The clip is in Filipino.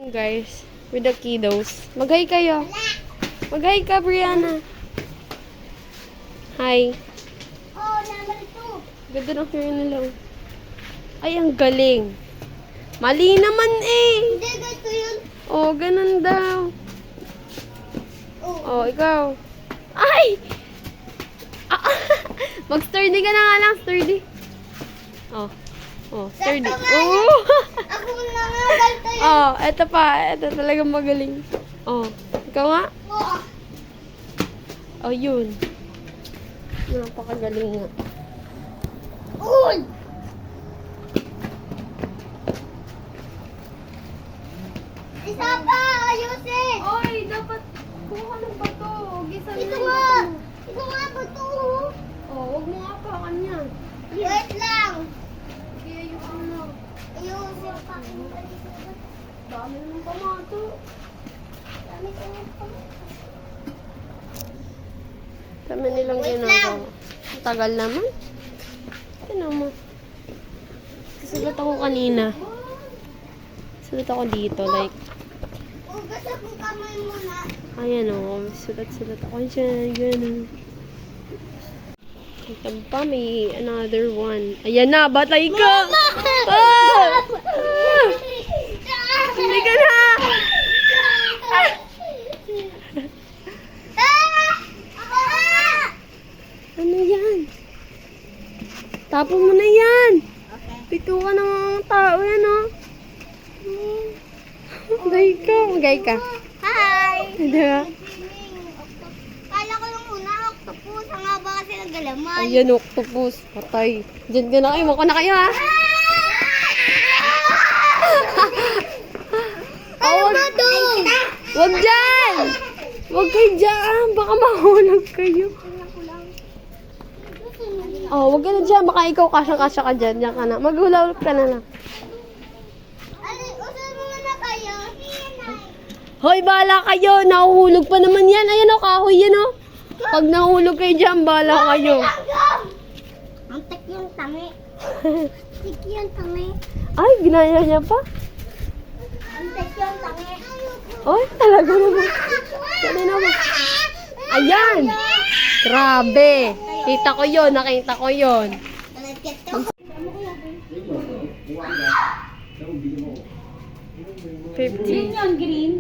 Guys, with the kiddos. Mag-hi kayo. Mag-hi ka, Brianna. Hi. Oh, number 2. Ganda ng hair nila. Ay, ang galing. Mali naman eh. Hindi, ganito yun. Oh, ganun daw. Oh. Oh, ikaw. Ay! Ah, mag-sturdy ka na nga lang, sturdy. Oh. Oh, sturdy. Oh! Ako na nga, ganito yun. Oh, eto pa. Eto talagang magaling. Oh, ikaw nga. Oh. Oh, yun. Napakagaling nga. Uy! Isa pa, ayusin. Oy, dapat kuha ng bato. Gisa Ito nga. Ito nga ba ito? Oh, wag mo nga pa kanya. Wait lang. Kaya yung ano. Ayusin pa. Dami naman pamato. Dami ko ng pamato. Dami nilang Wait ginagawa. Ang tagal naman. Tignan mo. Sulat ako kanina. Sulat ako dito. Like, Ugas ako kamay muna. ayan o. Sulat-sulat ako dyan. Ganun. Ito pa, may another one. Ayan na, batay ka! Ah! Hindi ka na! Ano yan? Tapo mo na yan! Pito ka ng tao yan, oh. Magay ka, magay ka. Hi! Diba? Kala ko lang muna, octopus. Ang haba kasi ng galaman. Ayan, octopus. Patay. Diyan ka na kayo. Mako na kayo, ha? Ano ba to? Wag dyan! Wag kayo dyan. Baka mahulog kayo. Oh, wag ka na dyan. Baka ikaw kasya-kasya ka dyan. Diyan ka na. Maghulog ka na lang. Usan mo na kayo. Hoy, bahala kayo. Nahuhulog pa naman yan. Ayan o, kahoy yan o. Pag nahulog kayo dyan, bahala kayo. Ang tik yung tangi. Tik yung tangi. Ay, ginaya niya pa. Ang tik yung tangi. Ay, talaga naman. Dali naman. Ayan. Grabe. Kita ko yon, nakita ko yon. Talagkat to. 50. Yun, green.